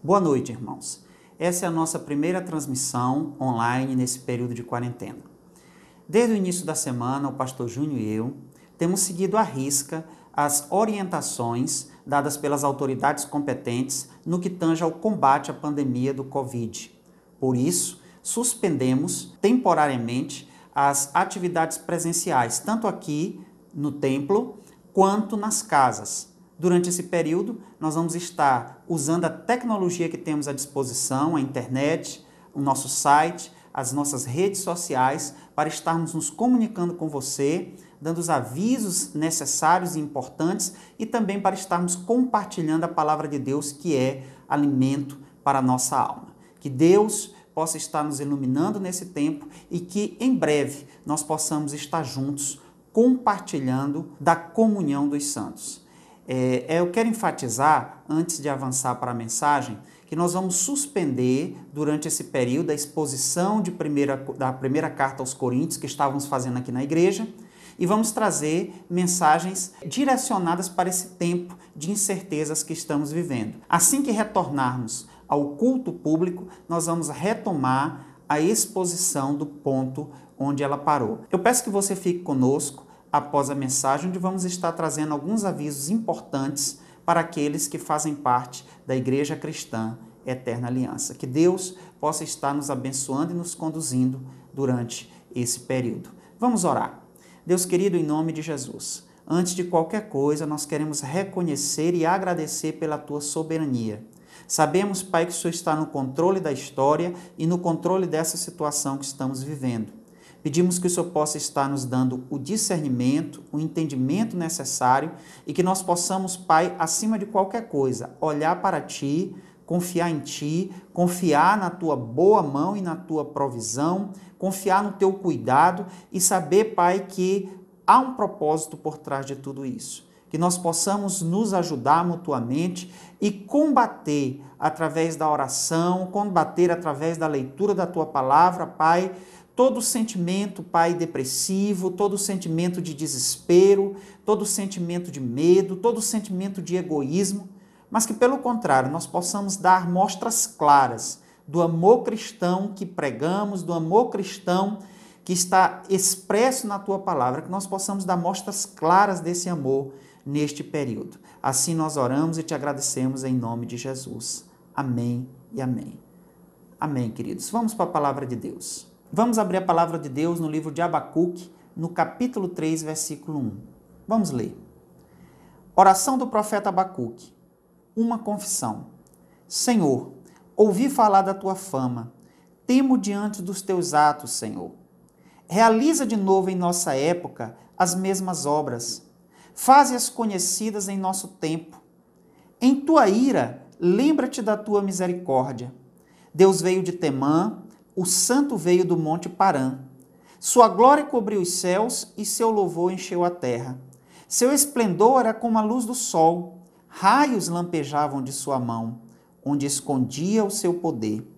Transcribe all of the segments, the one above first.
Boa noite, irmãos. Essa é a nossa primeira transmissão online nesse período de quarentena. Desde o início da semana, o pastor Júnior e eu temos seguido à risca as orientações dadas pelas autoridades competentes no que tange ao combate à pandemia do Covid. Por isso, suspendemos temporariamente as atividades presenciais, tanto aqui no templo quanto nas casas. Durante esse período, nós vamos estar usando a tecnologia que temos à disposição, a internet, o nosso site, as nossas redes sociais, para estarmos nos comunicando com você, dando os avisos necessários e importantes e também para estarmos compartilhando a palavra de Deus, que é alimento para a nossa alma. Que Deus possa estar nos iluminando nesse tempo e que em breve nós possamos estar juntos compartilhando da comunhão dos santos. Eu quero enfatizar, antes de avançar para a mensagem, que nós vamos suspender durante esse período a exposição da primeira carta aos Coríntios que estávamos fazendo aqui na igreja e vamos trazer mensagens direcionadas para esse tempo de incertezas que estamos vivendo. Assim que retornarmos ao culto público, nós vamos retomar a exposição do ponto onde ela parou. Eu peço que você fique conosco após a mensagem, onde vamos estar trazendo alguns avisos importantes para aqueles que fazem parte da Igreja Cristã Eterna Aliança. Que Deus possa estar nos abençoando e nos conduzindo durante esse período. Vamos orar. Deus querido, em nome de Jesus, antes de qualquer coisa, nós queremos reconhecer e agradecer pela Tua soberania. Sabemos, Pai, que o Senhor está no controle da história e no controle dessa situação que estamos vivendo. Pedimos que o Senhor possa estar nos dando o discernimento, o entendimento necessário e que nós possamos, Pai, acima de qualquer coisa, olhar para Ti, confiar em Ti, confiar na Tua boa mão e na Tua provisão, confiar no Teu cuidado e saber, Pai, que há um propósito por trás de tudo isso. Que nós possamos nos ajudar mutuamente e combater através da oração, combater através da leitura da Tua palavra, Pai, todo sentimento, Pai, depressivo, todo sentimento de desespero, todo sentimento de medo, todo sentimento de egoísmo, mas que, pelo contrário, nós possamos dar mostras claras do amor cristão que pregamos, do amor cristão que está expresso na Tua palavra, que nós possamos dar mostras claras desse amor neste período. Assim nós oramos e Te agradecemos em nome de Jesus. Amém e amém. Amém, queridos. Vamos para a palavra de Deus. Vamos abrir a palavra de Deus no livro de Abacuque, no capítulo 3, versículo 1. Vamos ler. Oração do profeta Abacuque. Uma confissão. Senhor, ouvi falar da Tua fama. Temo diante dos Teus atos, Senhor. Realiza de novo em nossa época as mesmas obras. Faze-as conhecidas em nosso tempo. Em Tua ira, lembra-te da Tua misericórdia. Deus veio de Temã, o santo veio do monte Parã. Sua glória cobriu os céus e seu louvor encheu a terra. Seu esplendor era como a luz do sol. Raios lampejavam de sua mão, onde escondia o seu poder.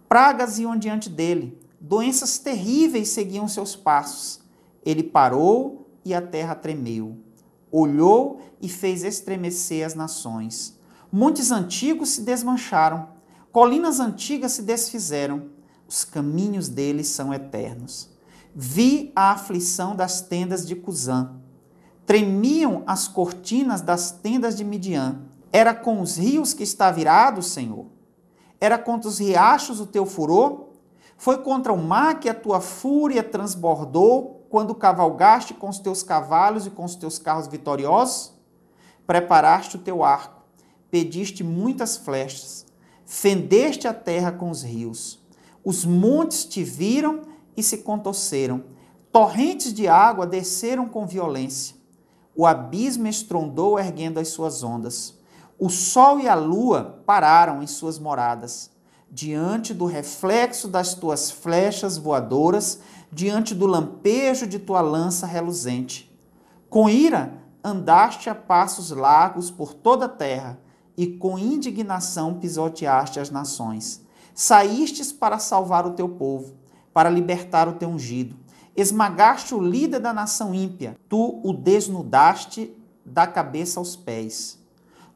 Pragas iam diante dele. Doenças terríveis seguiam seus passos. Ele parou e a terra tremeu. Olhou e fez estremecer as nações. Montes antigos se desmancharam. Colinas antigas se desfizeram. Os caminhos deles são eternos. Vi a aflição das tendas de Cusã. Tremiam as cortinas das tendas de Midian. Era com os rios que está virado, Senhor? Era contra os riachos o teu furor? Foi contra o mar que a tua fúria transbordou quando cavalgaste com os teus cavalos e com os teus carros vitoriosos? Preparaste o teu arco, pediste muitas flechas, fendeste a terra com os rios. Os montes te viram e se contorceram. Torrentes de água desceram com violência. O abismo estrondou erguendo as suas ondas. O sol e a lua pararam em suas moradas. Diante do reflexo das tuas flechas voadoras, diante do lampejo de tua lança reluzente. Com ira andaste a passos largos por toda a terra e com indignação pisoteaste as nações. Saístes para salvar o teu povo, para libertar o teu ungido. Esmagaste o líder da nação ímpia, tu o desnudaste da cabeça aos pés.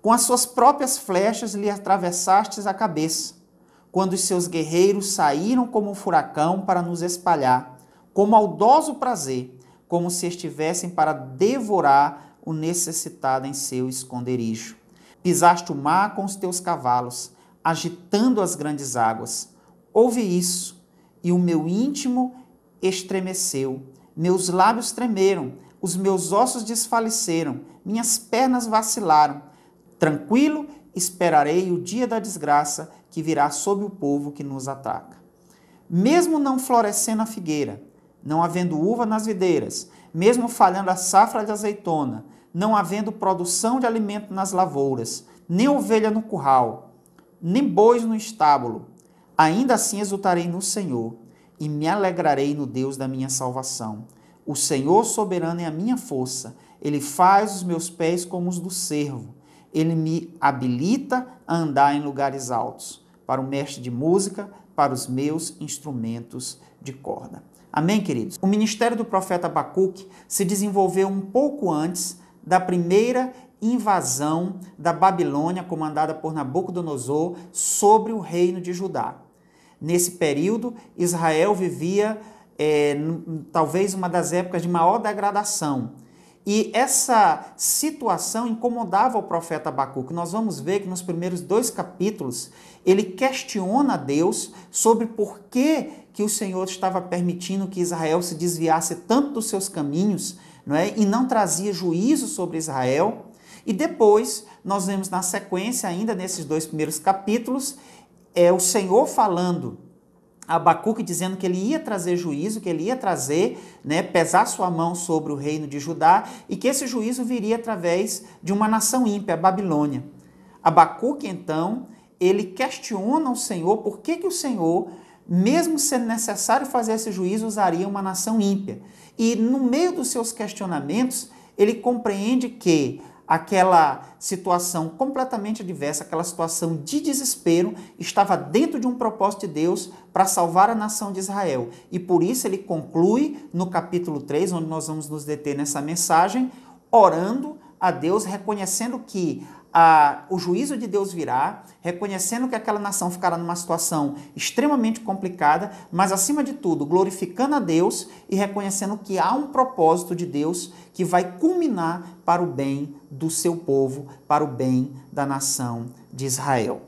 Com as suas próprias flechas lhe atravessastes a cabeça, quando os seus guerreiros saíram como um furacão para nos espalhar, com maldoso prazer, como se estivessem para devorar o necessitado em seu esconderijo. Pisaste o mar com os teus cavalos, agitando as grandes águas. Ouve isso, e o meu íntimo estremeceu, meus lábios tremeram, os meus ossos desfaleceram, minhas pernas vacilaram. Tranquilo, esperarei o dia da desgraça que virá sobre o povo que nos ataca. Mesmo não florescendo a figueira, não havendo uva nas videiras, mesmo falhando a safra de azeitona, não havendo produção de alimento nas lavouras, nem ovelha no curral, nem bois no estábulo, ainda assim exultarei no Senhor e me alegrarei no Deus da minha salvação. O Senhor soberano é a minha força, Ele faz os meus pés como os do cervo, Ele me habilita a andar em lugares altos, para o mestre de música, para os meus instrumentos de corda. Amém, queridos? O ministério do profeta Abacuque se desenvolveu um pouco antes da primeira invasão da Babilônia, comandada por Nabucodonosor, sobre o reino de Judá. Nesse período, Israel vivia talvez uma das épocas de maior degradação. E essa situação incomodava o profeta Abacuque. Nós vamos ver que nos primeiros 2 capítulos, ele questiona a Deus sobre por que o Senhor estava permitindo que Israel se desviasse tanto dos seus caminhos, não é? E não trazia juízo sobre Israel. E depois, nós vemos na sequência, ainda nesses 2 primeiros capítulos, o Senhor falando a Abacuque, dizendo que ele ia trazer juízo, que ele ia trazer, pesar sua mão sobre o reino de Judá, e que esse juízo viria através de uma nação ímpia, a Babilônia. Abacuque, então, ele questiona o Senhor por que o Senhor, mesmo sendo necessário fazer esse juízo, usaria uma nação ímpia. E no meio dos seus questionamentos, ele compreende que aquela situação completamente adversa, aquela situação de desespero, estava dentro de um propósito de Deus para salvar a nação de Israel. E por isso ele conclui no capítulo 3, onde nós vamos nos deter nessa mensagem, orando a Deus, reconhecendo que o juízo de Deus virá, reconhecendo que aquela nação ficará numa situação extremamente complicada, mas acima de tudo, glorificando a Deus e reconhecendo que há um propósito de Deus que vai culminar para o bem do seu povo, para o bem da nação de Israel.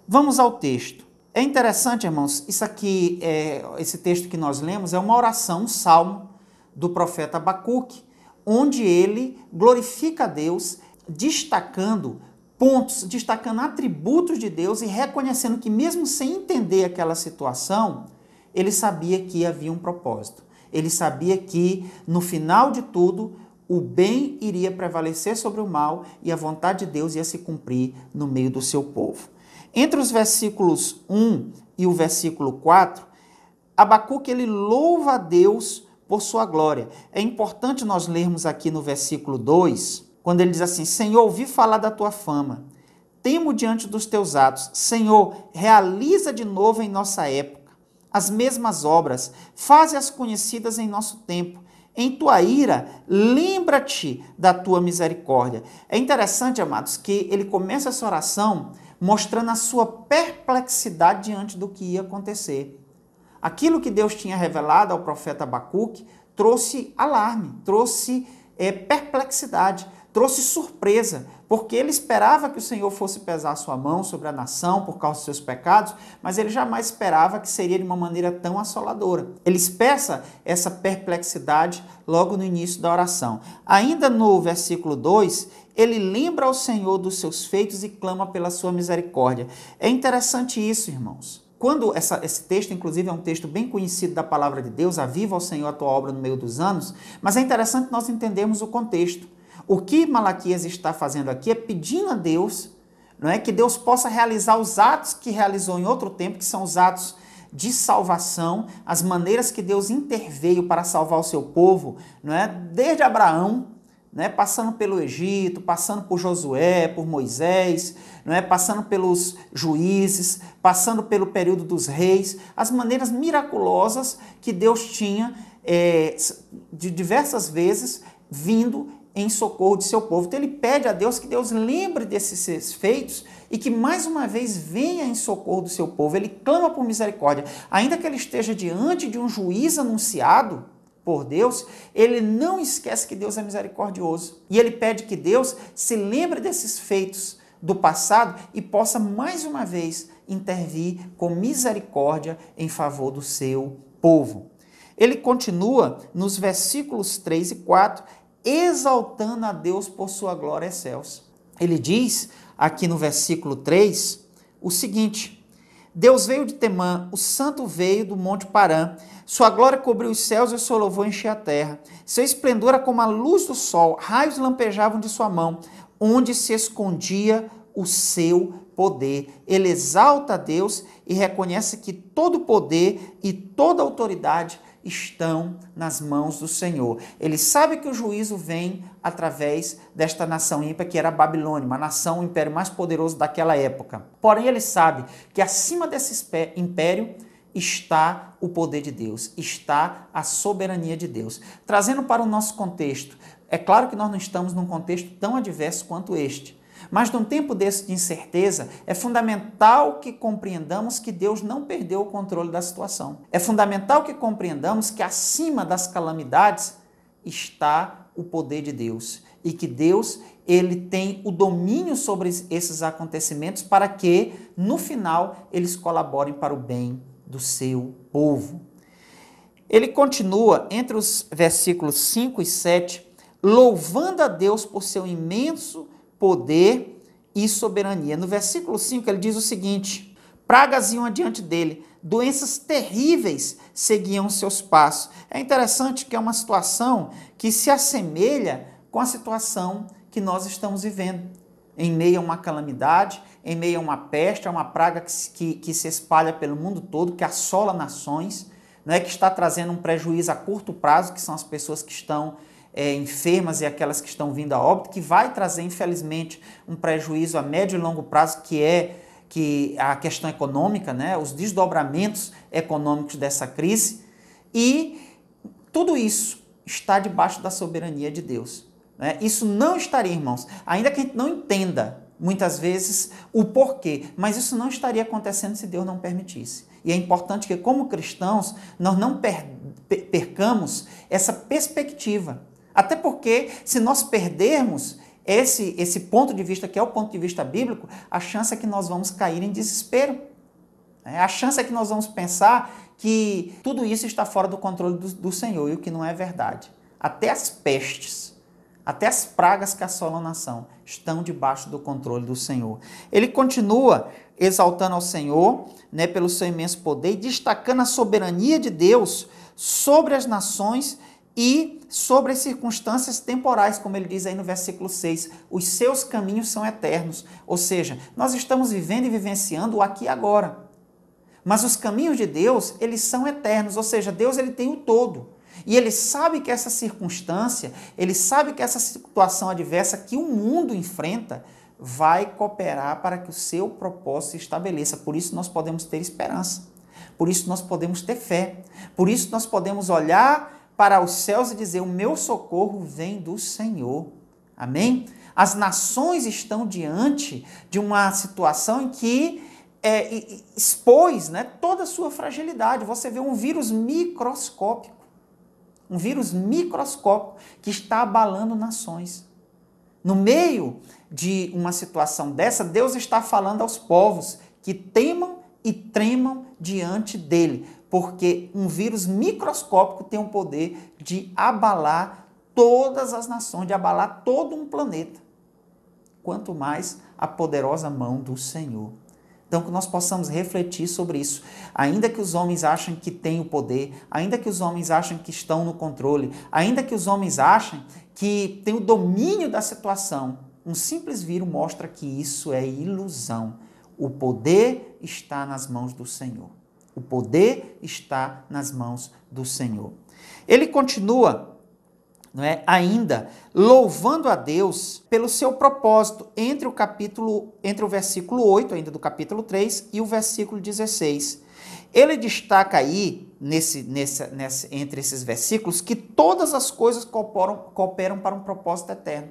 Vamos ao texto. É interessante, irmãos, isso aqui, esse texto que nós lemos é uma oração, um salmo do profeta Abacuque, onde ele glorifica a Deus, destacando pontos, destacando atributos de Deus e reconhecendo que mesmo sem entender aquela situação, ele sabia que havia um propósito. Ele sabia que no final de tudo, o bem iria prevalecer sobre o mal e a vontade de Deus ia se cumprir no meio do seu povo. Entre os versículos 1 e o versículo 4, Abacuque ele louva a Deus por sua glória. É importante nós lermos aqui no versículo 2, quando ele diz assim: Senhor, ouvi falar da tua fama, temo diante dos teus atos. Senhor, realiza de novo em nossa época as mesmas obras, faze-as conhecidas em nosso tempo. Em tua ira, lembra-te da tua misericórdia. É interessante, amados, que ele começa essa oração mostrando a sua perplexidade diante do que ia acontecer. Aquilo que Deus tinha revelado ao profeta Abacuque trouxe alarme, trouxe perplexidade, trouxe surpresa, porque ele esperava que o Senhor fosse pesar sua mão sobre a nação por causa dos seus pecados, mas ele jamais esperava que seria de uma maneira tão assoladora. Ele expressa essa perplexidade logo no início da oração. Ainda no versículo 2, ele lembra ao Senhor dos seus feitos e clama pela sua misericórdia. É interessante isso, irmãos. Quando esse texto, inclusive, é um texto bem conhecido da palavra de Deus, aviva ao Senhor a tua obra no meio dos anos, mas é interessante nós entendermos o contexto. O que Malaquias está fazendo aqui é pedindo a Deus, não é, que Deus possa realizar os atos que realizou em outro tempo, que são os atos de salvação, as maneiras que Deus interveio para salvar o seu povo, não é, desde Abraão, passando pelo Egito, passando por Josué, por Moisés, passando pelos juízes, passando pelo período dos reis, as maneiras miraculosas que Deus tinha de diversas vezes vindo em socorro de seu povo. Então ele pede a Deus que Deus lembre desses seus feitos e que mais uma vez venha em socorro do seu povo. Ele clama por misericórdia. Ainda que ele esteja diante de um juiz anunciado por Deus, ele não esquece que Deus é misericordioso. E ele pede que Deus se lembre desses feitos do passado e possa mais uma vez intervir com misericórdia em favor do seu povo. Ele continua nos versículos 3 e 4, exaltando a Deus por sua glória excelsa. Ele diz aqui no versículo 3 o seguinte: Deus veio de Temã, o santo veio do monte Parã, sua glória cobriu os céus e o seu louvor enchia a terra. Seu esplendor era como a luz do sol, raios lampejavam de sua mão, onde se escondia o seu poder. Ele exalta a Deus e reconhece que todo poder e toda autoridade estão nas mãos do Senhor. Ele sabe que o juízo vem através desta nação ímpia que era a Babilônia, uma nação, o império mais poderoso daquela época. Porém, ele sabe que acima desse império está o poder de Deus, está a soberania de Deus. Trazendo para o nosso contexto, é claro que nós não estamos num contexto tão adverso quanto este, mas num tempo desse de incerteza, é fundamental que compreendamos que Deus não perdeu o controle da situação. É fundamental que compreendamos que acima das calamidades está o poder de Deus e que Deus, ele tem o domínio sobre esses acontecimentos para que, no final, eles colaborem para o bem do seu povo. Ele continua entre os versículos 5 e 7, louvando a Deus por seu imenso poder e soberania. No versículo 5 ele diz o seguinte: pragas iam adiante dele, doenças terríveis seguiam seus passos. É interessante que é uma situação que se assemelha com a situação que nós estamos vivendo. Em meio a uma calamidade, em meio a uma peste, a uma praga que se espalha pelo mundo todo, que assola nações, né, que está trazendo um prejuízo a curto prazo, que são as pessoas que estão enfermas e aquelas que estão vindo a óbito, que vai trazer, infelizmente, um prejuízo a médio e longo prazo, que é a questão econômica, né? Os desdobramentos econômicos dessa crise. E tudo isso está debaixo da soberania de Deus, né? Isso não estaria, irmãos, ainda que a gente não entenda muitas vezes o porquê, mas isso não estaria acontecendo se Deus não permitisse. E é importante que, como cristãos, nós não percamos essa perspectiva. Até porque, se nós perdermos esse ponto de vista, que é o ponto de vista bíblico, a chance é que nós vamos cair em desespero. A chance é que nós vamos pensar que tudo isso está fora do controle do Senhor, e o que não é verdade. Até as pestes, até as pragas que assolam a nação estão debaixo do controle do Senhor. Ele continua exaltando ao Senhor, né, pelo seu imenso poder, e destacando a soberania de Deus sobre as nações e sobre as circunstâncias temporais, como ele diz aí no versículo 6, os seus caminhos são eternos. Ou seja, nós estamos vivendo e vivenciando o aqui e agora. Mas os caminhos de Deus, eles são eternos, ou seja, Deus ele tem o todo. E ele sabe que essa circunstância, ele sabe que essa situação adversa que o mundo enfrenta vai cooperar para que o seu propósito se estabeleça. Por isso nós podemos ter esperança. Por isso nós podemos ter fé. Por isso nós podemos olhar para os céus e dizer: o meu socorro vem do Senhor. Amém? As nações estão diante de uma situação em que expôs, né, toda a sua fragilidade. Você vê um vírus microscópico que está abalando nações. No meio de uma situação dessa, Deus está falando aos povos que temam e tremam diante dele, porque um vírus microscópico tem o poder de abalar todas as nações, de abalar todo um planeta. Quanto mais a poderosa mão do Senhor. Então, que nós possamos refletir sobre isso. Ainda que os homens achem que têm o poder, ainda que os homens achem que estão no controle, ainda que os homens achem que têm o domínio da situação, um simples vírus mostra que isso é ilusão. O poder está nas mãos do Senhor. O poder está nas mãos do Senhor. Ele continua, não é, ainda louvando a Deus pelo seu propósito entre o versículo 8 ainda do capítulo 3 e o versículo 16. ele destaca aí, entre esses versículos, que todas as coisas cooperam para um propósito eterno.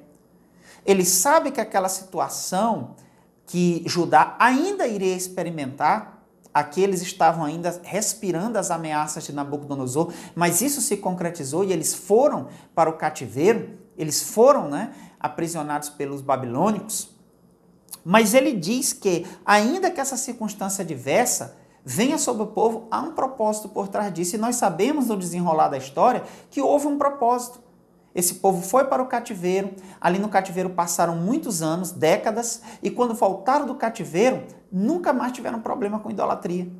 Ele sabe que aquela situação que Judá ainda iria experimentar, aqueles estavam ainda respirando as ameaças de Nabucodonosor, mas isso se concretizou e eles foram para o cativeiro, eles foram, aprisionados pelos babilônicos. Mas ele diz que, ainda que essa circunstância adversa venha sobre o povo, há um propósito por trás disso. E nós sabemos, no desenrolar da história, que houve um propósito. Esse povo foi para o cativeiro, ali no cativeiro passaram muitos anos, décadas, e quando voltaram do cativeiro, nunca mais tiveram problema com idolatria.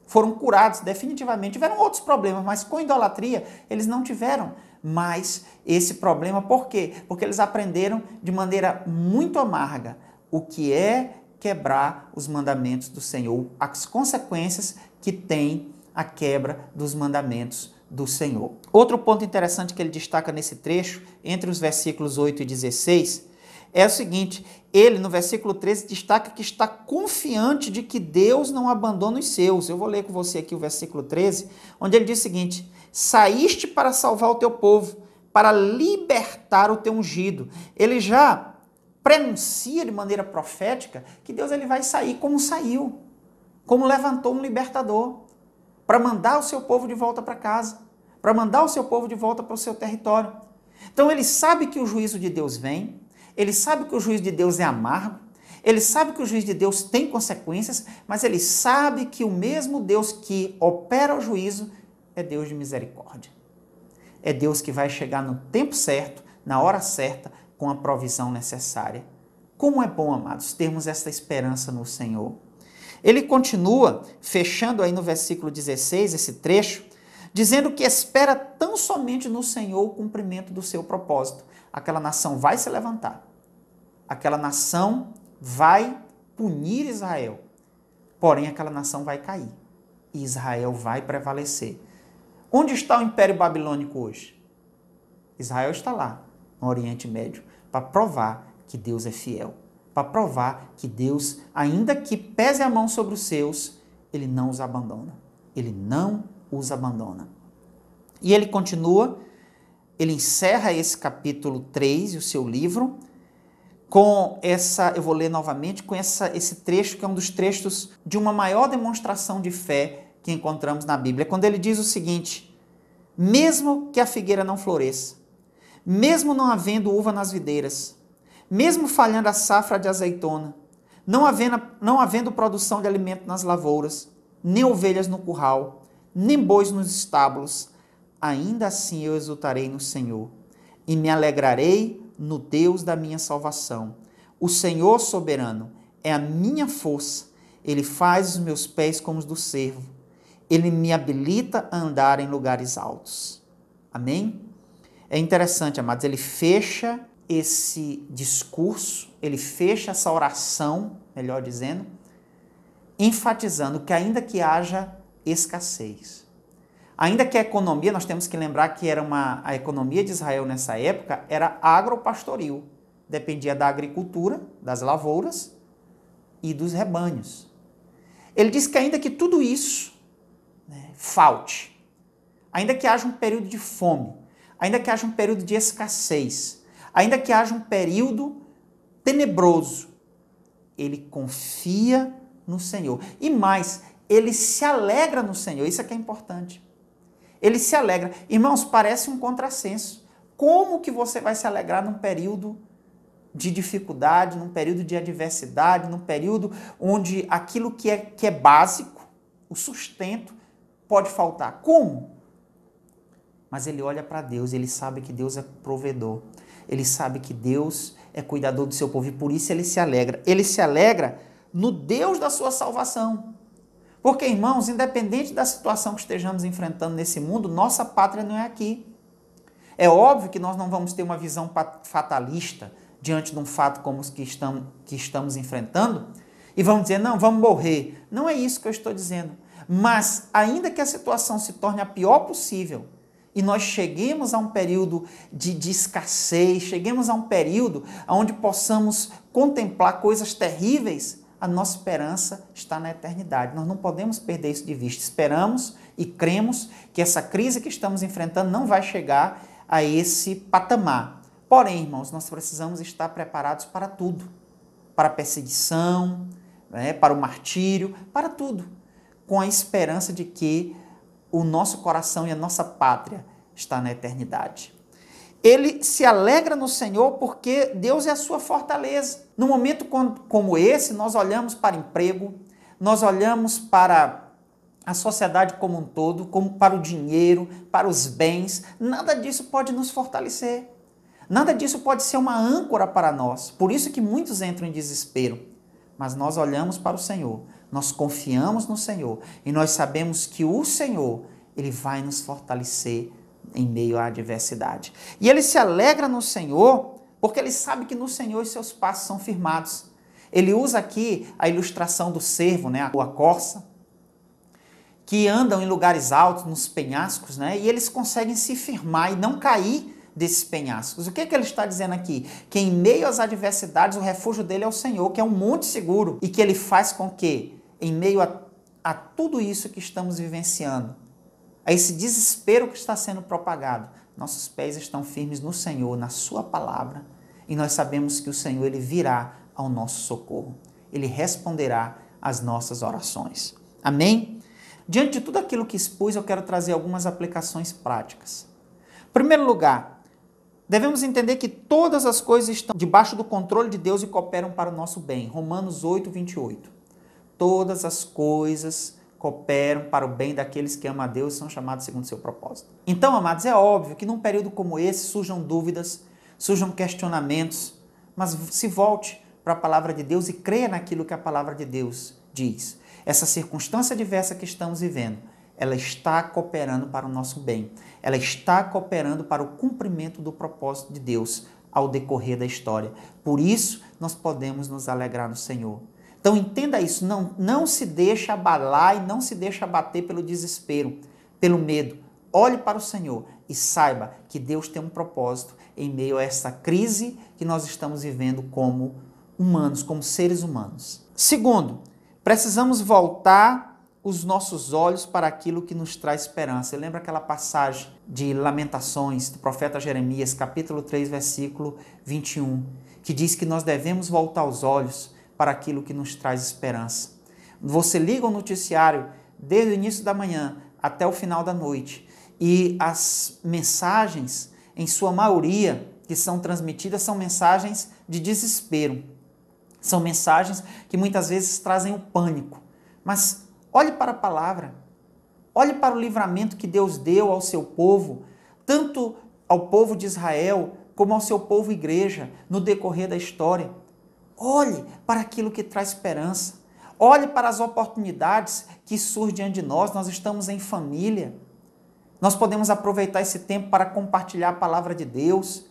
Foram curados definitivamente, tiveram outros problemas, mas com idolatria eles não tiveram mais esse problema. Por quê? Porque eles aprenderam de maneira muito amarga o que é quebrar os mandamentos do Senhor, as consequências que tem a quebra dos mandamentos do Senhor. Outro ponto interessante que ele destaca nesse trecho, entre os versículos 8 e 16, é o seguinte: ele, no versículo 13, destaca que está confiante de que Deus não abandona os seus. Eu vou ler com você aqui o versículo 13, onde ele diz o seguinte: saíste para salvar o teu povo, para libertar o teu ungido. Ele já prenuncia de maneira profética que Deus ele vai sair como saiu, como levantou um libertador, para mandar o seu povo de volta para casa, para mandar o seu povo de volta para o seu território. Então ele sabe que o juízo de Deus vem, ele sabe que o juízo de Deus é amargo, ele sabe que o juízo de Deus tem consequências, mas ele sabe que o mesmo Deus que opera o juízo é Deus de misericórdia. É Deus que vai chegar no tempo certo, na hora certa, com a provisão necessária. Como é bom, amados, termos esta esperança no Senhor. Ele continua, fechando aí no versículo 16, esse trecho, dizendo que espera tão somente no Senhor o cumprimento do seu propósito. Aquela nação vai se levantar. Aquela nação vai punir Israel. Porém, aquela nação vai cair. E Israel vai prevalecer. Onde está o Império Babilônico hoje? Israel está lá, no Oriente Médio, para provar que Deus é fiel. Para provar que Deus, ainda que pese a mão sobre os seus, ele não os abandona. Ele não os abandona. E ele continua, ele encerra esse capítulo 3, o seu livro, com eu vou ler novamente, com esse trecho que é um dos trechos de uma maior demonstração de fé que encontramos na Bíblia, quando ele diz o seguinte: mesmo que a figueira não floresça, mesmo não havendo uva nas videiras, mesmo falhando a safra de azeitona, não havendo produção de alimento nas lavouras, nem ovelhas no curral, nem bois nos estábulos, ainda assim eu exultarei no Senhor e me alegrarei no Deus da minha salvação. O Senhor soberano é a minha força, ele faz os meus pés como os do cervo, ele me habilita a andar em lugares altos. Amém? É interessante, amados, ele fecha esse discurso, ele fecha essa oração, melhor dizendo, enfatizando que ainda que haja escassez, ainda que a economia, nós temos que lembrar que a economia de Israel nessa época era agropastoril, dependia da agricultura, das lavouras e dos rebanhos. Ele diz que ainda que tudo isso falte, ainda que haja um período de fome, ainda que haja um período de escassez, ainda que haja um período tenebroso, ele confia no Senhor. E mais, ele se alegra no Senhor. Isso é que é importante. Ele se alegra. Irmãos, parece um contrassenso. Como que você vai se alegrar num período de dificuldade, num período de adversidade, num período onde aquilo que é básico, o sustento, pode faltar? Como? Mas ele olha para Deus, ele sabe que Deus é provedor. Ele sabe que Deus é cuidador do seu povo e por isso ele se alegra. Ele se alegra no Deus da sua salvação. Porque, irmãos, independente da situação que estejamos enfrentando nesse mundo, nossa pátria não é aqui. É óbvio que nós não vamos ter uma visão fatalista diante de um fato como os que estamos enfrentando e vamos dizer, não, vamos morrer. Não é isso que eu estou dizendo. Mas, ainda que a situação se torne a pior possível, e nós cheguemos a um período de escassez, cheguemos a um período onde possamos contemplar coisas terríveis, a nossa esperança está na eternidade. Nós não podemos perder isso de vista. Esperamos e cremos que essa crise que estamos enfrentando não vai chegar a esse patamar. Porém, irmãos, nós precisamos estar preparados para tudo. Para a perseguição, para o martírio, para tudo. Com a esperança de que o nosso coração e a nossa pátria está na eternidade. Ele se alegra no Senhor porque Deus é a sua fortaleza. No momento como esse, nós olhamos para emprego, nós olhamos para a sociedade como um todo, como para o dinheiro, para os bens. Nada disso pode nos fortalecer. Nada disso pode ser uma âncora para nós. Por isso que muitos entram em desespero. Mas nós olhamos para o Senhor, nós confiamos no Senhor e nós sabemos que o Senhor, Ele vai nos fortalecer em meio à adversidade. E ele se alegra no Senhor porque ele sabe que no Senhor os seus passos são firmados. Ele usa aqui a ilustração do cervo, a corça, que andam em lugares altos, nos penhascos, e eles conseguem se firmar e não cair desses penhascos. O que ele está dizendo aqui? Que em meio às adversidades o refúgio dele é o Senhor, que é um monte seguro, e que ele faz com que, em meio a tudo isso que estamos vivenciando, a esse desespero que está sendo propagado, nossos pés estão firmes no Senhor, na sua palavra, e nós sabemos que o Senhor ele virá ao nosso socorro. Ele responderá às nossas orações. Amém? Diante de tudo aquilo que expus, eu quero trazer algumas aplicações práticas. Em primeiro lugar, devemos entender que todas as coisas estão debaixo do controle de Deus e cooperam para o nosso bem. Romanos 8, 28. Todas as coisas cooperam para o bem daqueles que amam a Deus e são chamados segundo o seu propósito. Então, amados, é óbvio que num período como esse surjam dúvidas, surjam questionamentos, mas se volte para a palavra de Deus e creia naquilo que a palavra de Deus diz. Essa circunstância adversa que estamos vivendo, ela está cooperando para o nosso bem. Ela está cooperando para o cumprimento do propósito de Deus ao decorrer da história. Por isso, nós podemos nos alegrar no Senhor. Então entenda isso, não se deixe abalar e não se deixe abater pelo desespero, pelo medo. Olhe para o Senhor e saiba que Deus tem um propósito em meio a essa crise que nós estamos vivendo como humanos, como seres humanos. Segundo, precisamos voltar os nossos olhos para aquilo que nos traz esperança. Lembra aquela passagem de Lamentações, do profeta Jeremias, capítulo 3, versículo 21, que diz que nós devemos voltar os olhos para aquilo que nos traz esperança. Você liga o noticiário desde o início da manhã até o final da noite e as mensagens, em sua maioria, que são transmitidas são mensagens de desespero. São mensagens que muitas vezes trazem o pânico. Mas olhe para a palavra, olhe para o livramento que Deus deu ao seu povo, tanto ao povo de Israel como ao seu povo igreja no decorrer da história. Olhe para aquilo que traz esperança. Olhe para as oportunidades que surgem diante de nós. Nós estamos em família. Nós podemos aproveitar esse tempo para compartilhar a palavra de Deus,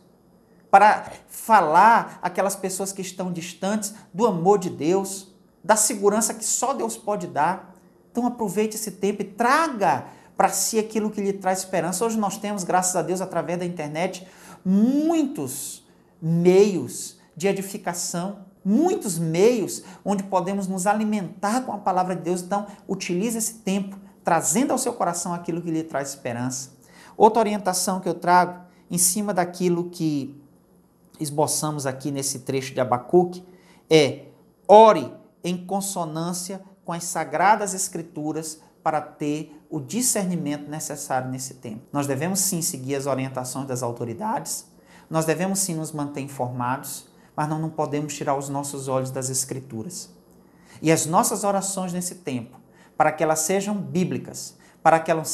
para falar àquelas pessoas que estão distantes do amor de Deus, da segurança que só Deus pode dar. Então aproveite esse tempo e traga para si aquilo que lhe traz esperança. Hoje nós temos, graças a Deus, através da internet, muitos meios de edificação, muitos meios onde podemos nos alimentar com a palavra de Deus. Então, utilize esse tempo, trazendo ao seu coração aquilo que lhe traz esperança. Outra orientação que eu trago, em cima daquilo que esboçamos aqui nesse trecho de Abacuque, é: ore em consonância com as sagradas escrituras para ter o discernimento necessário nesse tempo. Nós devemos sim seguir as orientações das autoridades, nós devemos sim nos manter informados, mas não podemos tirar os nossos olhos das Escrituras. E as nossas orações nesse tempo, para que elas sejam bíblicas, para que elas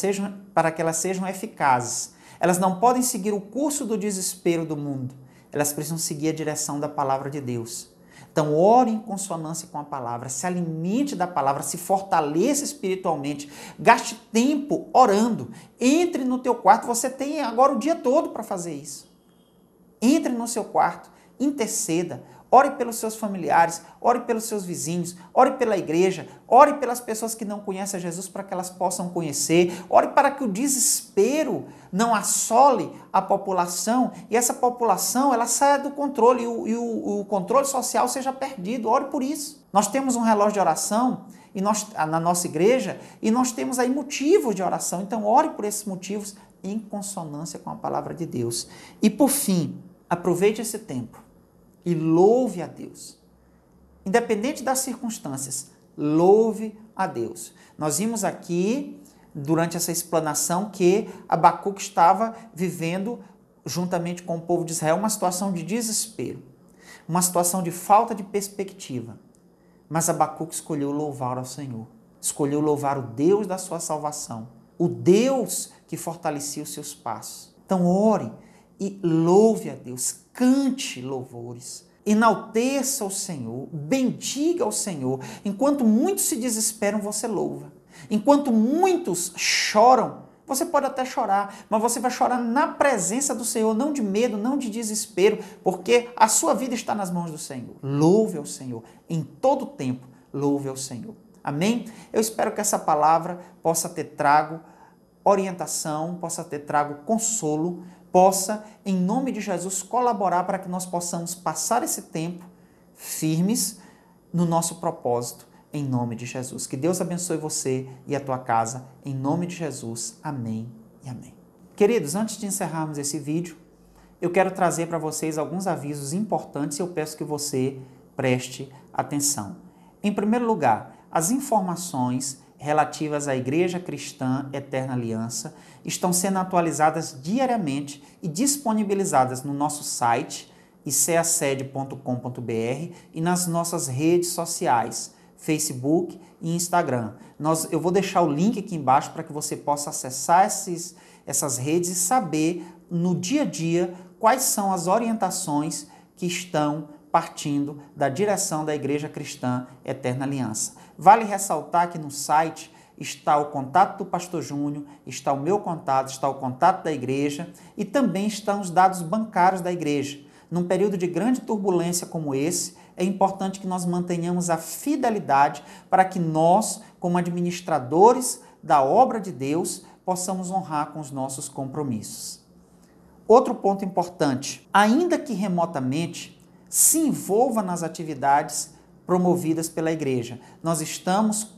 sejam eficazes, elas não podem seguir o curso do desespero do mundo, elas precisam seguir a direção da palavra de Deus. Então, ore em consonância com a palavra, se alimente da palavra, se fortaleça espiritualmente, gaste tempo orando, entre no teu quarto, você tem agora o dia todo para fazer isso. Entre no seu quarto, interceda, ore pelos seus familiares, ore pelos seus vizinhos, ore pela igreja, ore pelas pessoas que não conhecem a Jesus para que elas possam conhecer, ore para que o desespero não assole a população e essa população ela saia do controle e o controle social seja perdido. Ore por isso. Nós temos um relógio de oração na nossa igreja e nós temos aí motivos de oração, então ore por esses motivos em consonância com a palavra de Deus. E por fim, aproveite esse tempo e louve a Deus. Independente das circunstâncias, louve a Deus. Nós vimos aqui, durante essa explanação, que Abacuque estava vivendo, juntamente com o povo de Israel, uma situação de desespero, uma situação de falta de perspectiva. Mas Abacuque escolheu louvar ao Senhor, escolheu louvar o Deus da sua salvação, o Deus que fortalecia os seus passos. Então ore e louve a Deus, cante louvores, enalteça o Senhor, bendiga o Senhor. Enquanto muitos se desesperam, você louva. Enquanto muitos choram, você pode até chorar, mas você vai chorar na presença do Senhor, não de medo, não de desespero, porque a sua vida está nas mãos do Senhor. Louve ao Senhor, em todo tempo, louve ao Senhor. Amém? Eu espero que essa palavra possa ter trago orientação, possa ter trago consolo, possa, em nome de Jesus, colaborar para que nós possamos passar esse tempo firmes no nosso propósito, em nome de Jesus. Que Deus abençoe você e a tua casa, em nome de Jesus. Amém e amém. Queridos, antes de encerrarmos esse vídeo, eu quero trazer para vocês alguns avisos importantes e eu peço que você preste atenção. Em primeiro lugar, as informações relativas à Igreja Cristã Eterna Aliança estão sendo atualizadas diariamente e disponibilizadas no nosso site iceasede.com.br e nas nossas redes sociais, Facebook e Instagram. Eu vou deixar o link aqui embaixo para que você possa acessar essas redes e saber no dia a dia quais são as orientações que estão partindo da direção da Igreja Cristã Eterna Aliança. Vale ressaltar que no site está o contato do Pastor Júnior, está o meu contato, está o contato da igreja e também estão os dados bancários da igreja. Num período de grande turbulência como esse, é importante que nós mantenhamos a fidelidade para que nós, como administradores da obra de Deus, possamos honrar com os nossos compromissos. Outro ponto importante, ainda que remotamente, se envolva nas atividades promovidas pela igreja. Nós estamos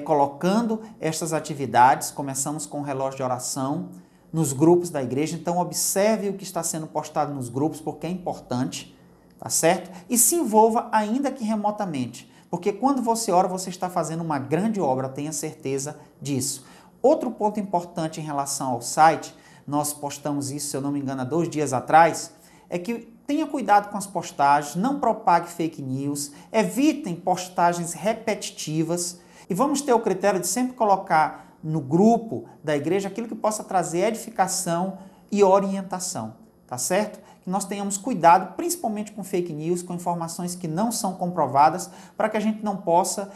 colocando estas atividades, começamos com o relógio de oração nos grupos da igreja, então observe o que está sendo postado nos grupos, porque é importante, tá certo? E se envolva ainda que remotamente, porque quando você ora, você está fazendo uma grande obra, tenha certeza disso. Outro ponto importante em relação ao site, nós postamos isso, se eu não me engano, há 2 dias atrás, é que tenha cuidado com as postagens, não propague fake news, evitem postagens repetitivas e vamos ter o critério de sempre colocar no grupo da igreja aquilo que possa trazer edificação e orientação, tá certo? Que nós tenhamos cuidado, principalmente com fake news, com informações que não são comprovadas, para que a gente não possa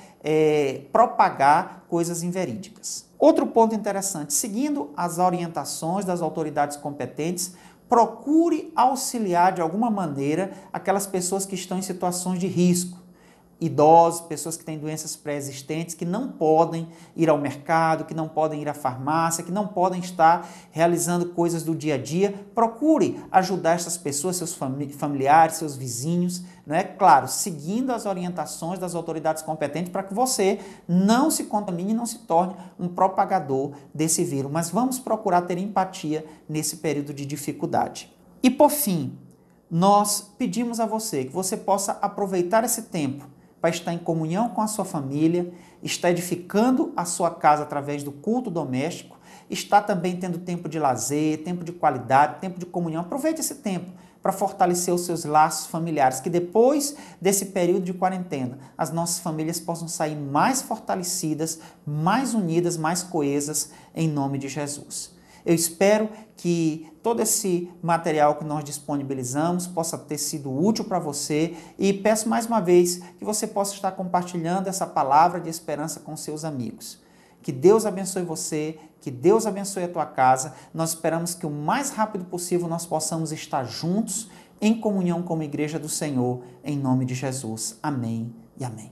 propagar coisas inverídicas. Outro ponto interessante, seguindo as orientações das autoridades competentes, procure auxiliar de alguma maneira aquelas pessoas que estão em situações de risco, idosos, pessoas que têm doenças pré-existentes, que não podem ir ao mercado, que não podem ir à farmácia, que não podem estar realizando coisas do dia a dia. Procure ajudar essas pessoas, seus familiares, seus vizinhos, né? Claro, seguindo as orientações das autoridades competentes para que você não se contamine e não se torne um propagador desse vírus. Mas vamos procurar ter empatia nesse período de dificuldade. E por fim, nós pedimos a você que você possa aproveitar esse tempo para estar em comunhão com a sua família, está edificando a sua casa através do culto doméstico, está também tendo tempo de lazer, tempo de qualidade, tempo de comunhão. Aproveite esse tempo para fortalecer os seus laços familiares, que depois desse período de quarentena, as nossas famílias possam sair mais fortalecidas, mais unidas, mais coesas, em nome de Jesus. Eu espero que todo esse material que nós disponibilizamos possa ter sido útil para você e peço mais uma vez que você possa estar compartilhando essa palavra de esperança com seus amigos. Que Deus abençoe você, que Deus abençoe a tua casa. Nós esperamos que o mais rápido possível nós possamos estar juntos em comunhão como Igreja do Senhor, em nome de Jesus. Amém e amém.